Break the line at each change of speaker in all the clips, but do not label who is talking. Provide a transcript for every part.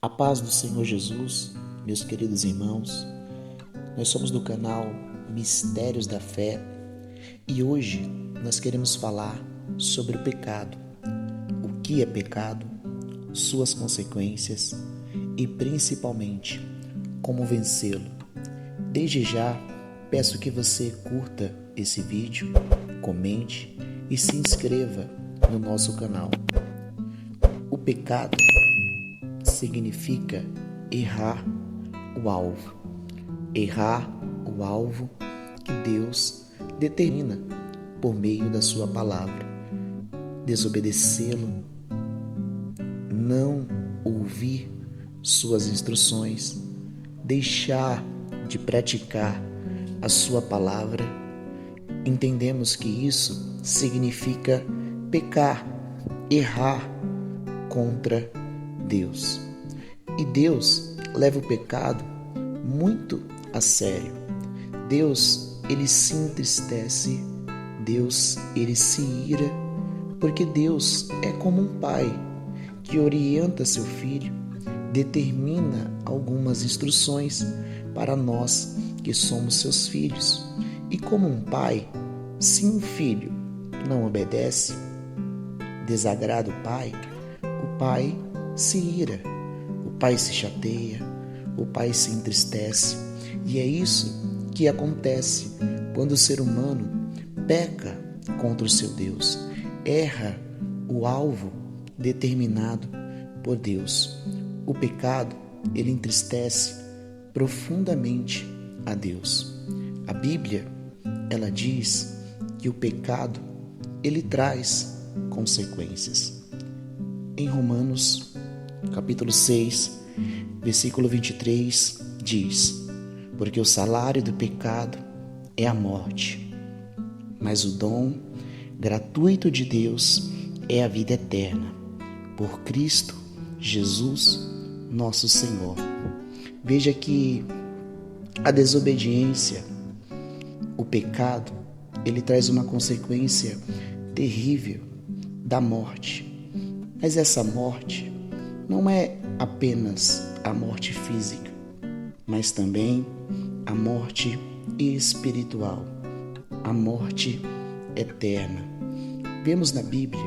A paz do Senhor Jesus, meus queridos irmãos, nós somos do canal Mistérios da Fé e hoje nós queremos falar sobre o pecado, o que é pecado, suas consequências e principalmente como vencê-lo. Desde já, peço que você curta esse vídeo, comente e se inscreva no nosso canal. O pecado significa errar o alvo. Errar o alvo que Deus determina por meio da sua palavra. Desobedecê-lo, não ouvir suas instruções, deixar de praticar a sua palavra. Entendemos que isso significa pecar, errar contra Deus. E Deus leva o pecado muito a sério. Deus, ele se entristece, Deus, ele se ira, porque Deus é como um pai que orienta seu filho, determina algumas instruções para nós que somos seus filhos. E como um pai, se um filho não obedece, desagrada o pai se ira, o pai se chateia, o pai se entristece. E é isso que acontece quando o ser humano peca contra o seu Deus, erra o alvo determinado por Deus. O pecado, ele entristece profundamente a Deus. A Bíblia, ela diz que o pecado, ele traz consequências. Em Romanos, capítulo 6, versículo 23, diz: porque o salário do pecado é a morte, mas o dom gratuito de Deus é a vida eterna, por Cristo Jesus, nosso Senhor. Veja que a desobediência, o pecado, ele traz uma consequência terrível da morte. Mas essa morte não é apenas a morte física, mas também a morte espiritual, a morte eterna. Vemos na Bíblia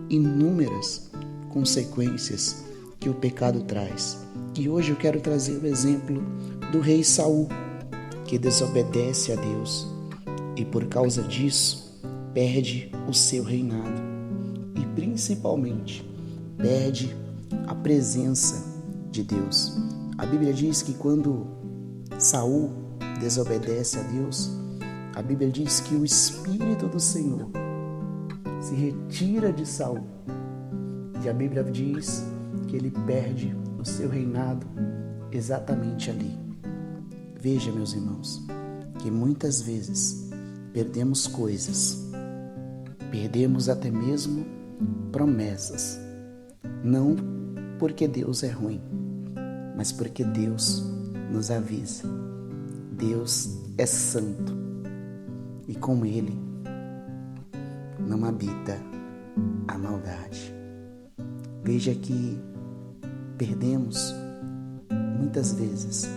inúmeras consequências que o pecado traz. E hoje eu quero trazer o exemplo do rei Saul, que desobedece a Deus e por causa disso perde o seu reinado e principalmente perde a presença de Deus. A Bíblia diz que quando Saul desobedece a Deus, a Bíblia diz que o Espírito do Senhor se retira de Saul. E a Bíblia diz que ele perde o seu reinado exatamente ali. Veja, meus irmãos, que muitas vezes perdemos coisas, perdemos até mesmo promessas, não porque Deus é ruim, mas porque Deus nos avisa. Deus é santo e com Ele não habita a maldade. Veja que perdemos muitas vezes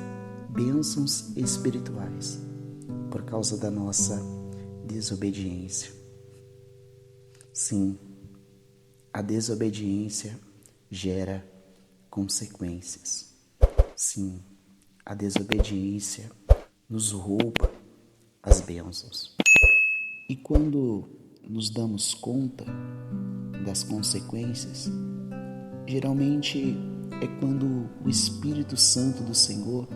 bênçãos espirituais por causa da nossa desobediência. Sim, a desobediência gera consequências. Sim, a desobediência nos rouba as bênçãos. E quando nos damos conta das consequências, geralmente é quando o Espírito Santo do Senhor,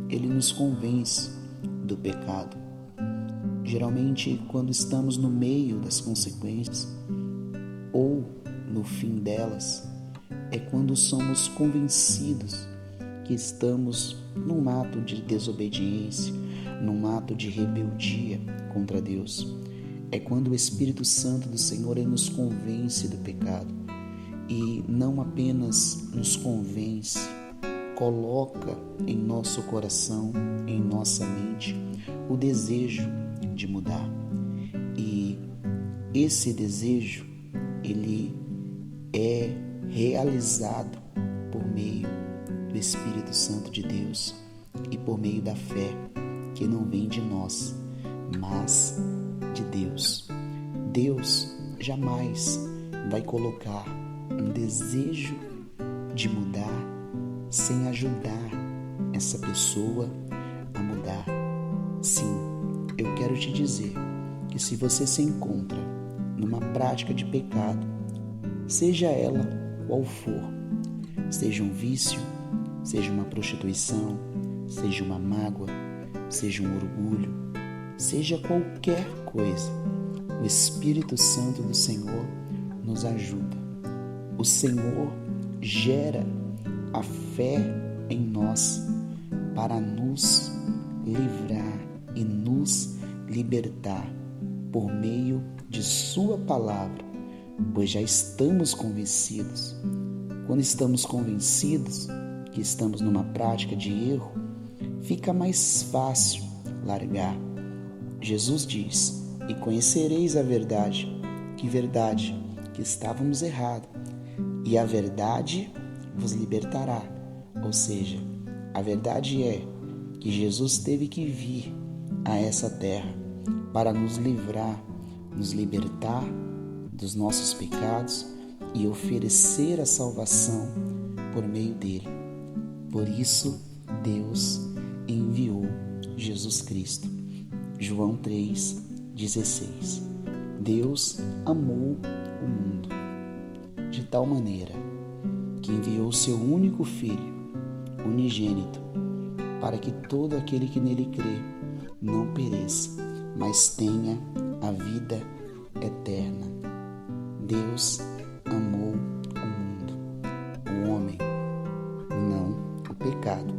ele nos convence do pecado. Geralmente quando estamos no meio das consequências ou no fim delas, é quando somos convencidos que estamos num ato de desobediência, num ato de rebeldia contra Deus. É quando o Espírito Santo do Senhor ele nos convence do pecado e não apenas nos convence, coloca em nosso coração, em nossa mente, o desejo de mudar. E esse desejo, ele é realizado por meio Espírito Santo de Deus e por meio da fé, que não vem de nós, mas de Deus. Deus jamais vai colocar um desejo de mudar sem ajudar essa pessoa a mudar. Sim, eu quero te dizer que se você se encontra numa prática de pecado, seja ela qual for, seja um vício, seja uma prostituição, seja uma mágoa, seja um orgulho, seja qualquer coisa, o Espírito Santo do Senhor nos ajuda. O Senhor gera a fé em nós para nos livrar e nos libertar por meio de Sua palavra, pois já estamos convencidos. Quando estamos convencidos que estamos numa prática de erro, fica mais fácil largar. Jesus diz: e conhecereis a verdade, que estávamos errados, e a verdade vos libertará. Ou seja, a verdade é que Jesus teve que vir a essa terra para nos livrar, nos libertar dos nossos pecados e oferecer a salvação por meio dele. Por isso, Deus enviou Jesus Cristo. João 3,16. Deus amou o mundo de tal maneira que enviou seu único Filho, unigênito, para que todo aquele que nele crê não pereça, mas tenha a vida eterna. Deus amou o mundo, o homem, não o pecado.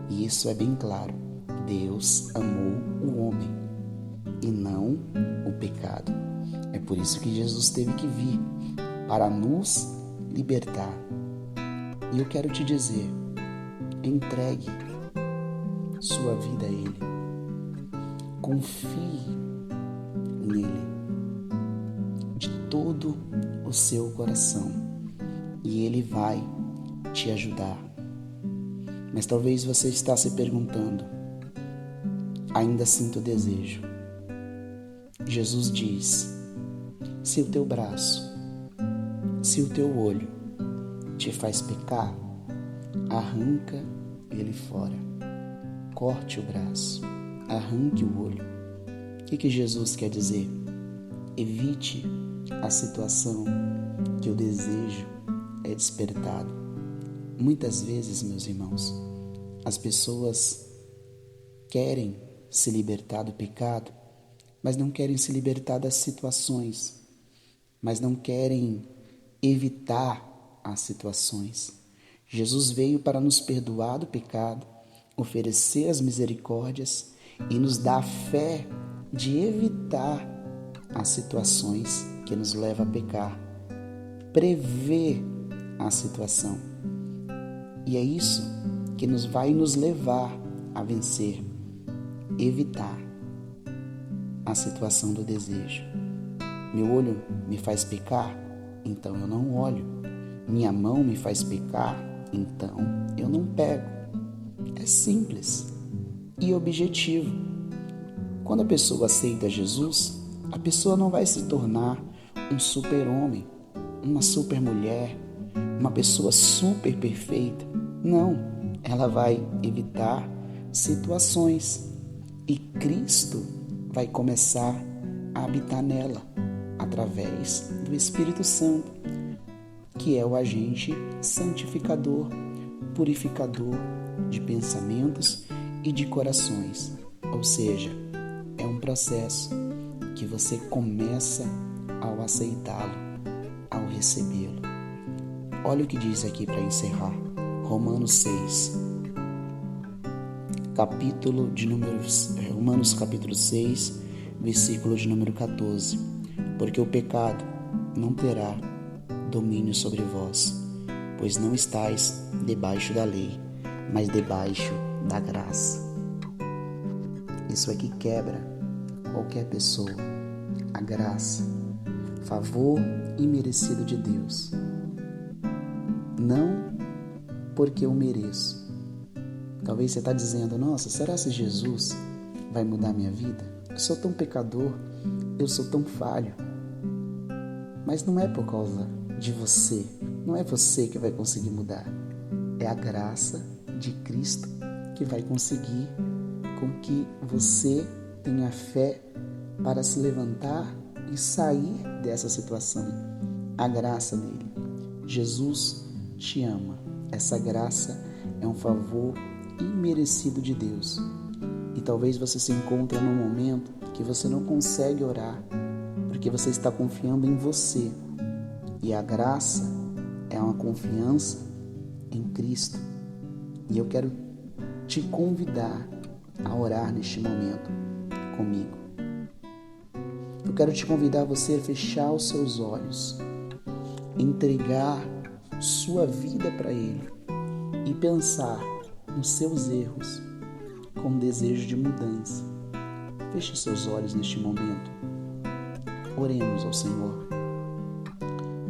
E isso é bem claro. Deus amou o homem e não o pecado. É por isso que Jesus teve que vir, para nos libertar. E eu quero te dizer, entregue sua vida a Ele. Confie nele de todo o seu coração e Ele vai te ajudar. Mas talvez você está se perguntando: ainda sinto desejo. Jesus diz: se o teu braço, se o teu olho te faz pecar, arranca ele fora. Corte o braço, arranque o olho. O que Jesus quer dizer? Evite a situação que o desejo é despertado. Muitas vezes, meus irmãos, as pessoas querem se libertar do pecado, mas não querem se libertar das situações, mas não querem evitar as situações. Jesus veio para nos perdoar do pecado, oferecer as misericórdias e nos dar a fé de evitar as situações que nos levam a pecar, prever a situação. E é isso que vai nos levar a vencer, evitar a situação do desejo. Meu olho me faz pecar, então eu não olho. Minha mão me faz pecar, então eu não pego. É simples e objetivo. Quando a pessoa aceita Jesus, a pessoa não vai se tornar um super-homem, uma super-mulher, uma pessoa super perfeita. Não, ela vai evitar situações e Cristo vai começar a habitar nela através do Espírito Santo, que é o agente santificador, purificador de pensamentos e de corações. Ou seja, é um processo que você começa ao aceitá-lo, ao recebê-lo. Olha o que diz aqui para encerrar. Romanos 6, Romanos capítulo 6, versículo de número 14. Porque o pecado não terá domínio sobre vós, pois não estáis debaixo da lei, mas debaixo da graça. Isso aqui quebra qualquer pessoa. A graça, favor imerecido de Deus. Não porque eu mereço. Talvez você está dizendo, nossa, será que Jesus vai mudar minha vida? Eu sou tão pecador, eu sou tão falho. Mas não é por causa de você, não é você que vai conseguir mudar. É a graça de Cristo que vai conseguir com que você tenha fé para se levantar e sair dessa situação. A graça dele. Jesus te ama. Essa graça é um favor imerecido de Deus. E talvez você se encontre num momento que você não consegue orar, porque você está confiando em você. E a graça é uma confiança em Cristo. E eu quero te convidar a orar neste momento comigo. Eu quero te convidar a você a fechar os seus olhos, entregar sua vida para Ele e pensar nos seus erros com desejo de mudança. Feche seus olhos neste momento. Oremos ao Senhor.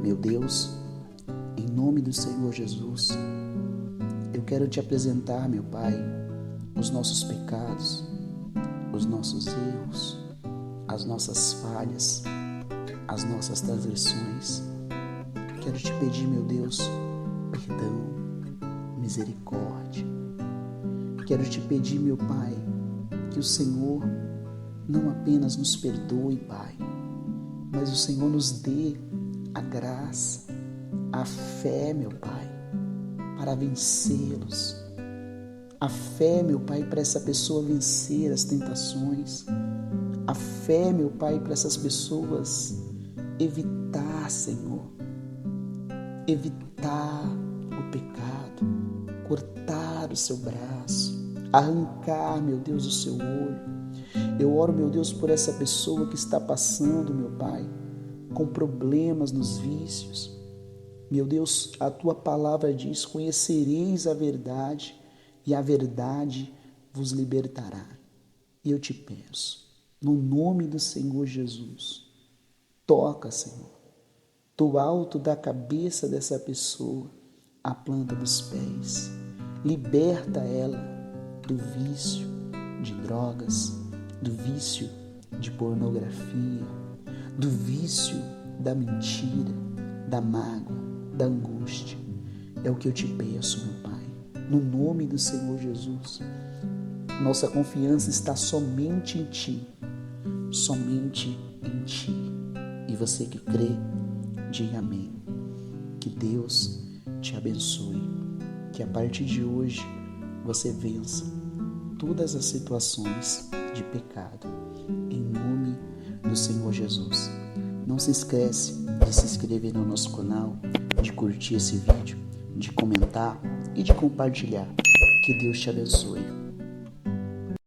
Meu Deus, em nome do Senhor Jesus, eu quero te apresentar, meu Pai, os nossos pecados, os nossos erros, as nossas falhas, as nossas transgressões. Quero te pedir, meu Deus, perdão, misericórdia. Quero te pedir, meu Pai, que o Senhor não apenas nos perdoe, Pai, mas o Senhor nos dê a graça, a fé, meu Pai, para vencê-los. A fé, meu Pai, para essa pessoa vencer as tentações. A fé, meu Pai, para essas pessoas evitar, Senhor, evitar o pecado, cortar o seu braço, arrancar, meu Deus, o seu olho. Eu oro, meu Deus, por essa pessoa que está passando, meu Pai, com problemas nos vícios. Meu Deus, a Tua palavra diz, conhecereis a verdade e a verdade vos libertará. E eu te peço, no nome do Senhor Jesus, toca, Senhor, do alto da cabeça dessa pessoa, a planta dos pés. Liberta ela do vício de drogas, do vício de pornografia, do vício da mentira, da mágoa, da angústia. É o que eu te peço, meu Pai, no nome do Senhor Jesus. Nossa confiança está somente em Ti, somente em Ti. E você que crê, diga amém. Que Deus te abençoe, que a partir de hoje você vença todas as situações de pecado, em nome do Senhor Jesus. Não se esquece de se inscrever no nosso canal, de curtir esse vídeo, de comentar e de compartilhar. Que Deus te abençoe.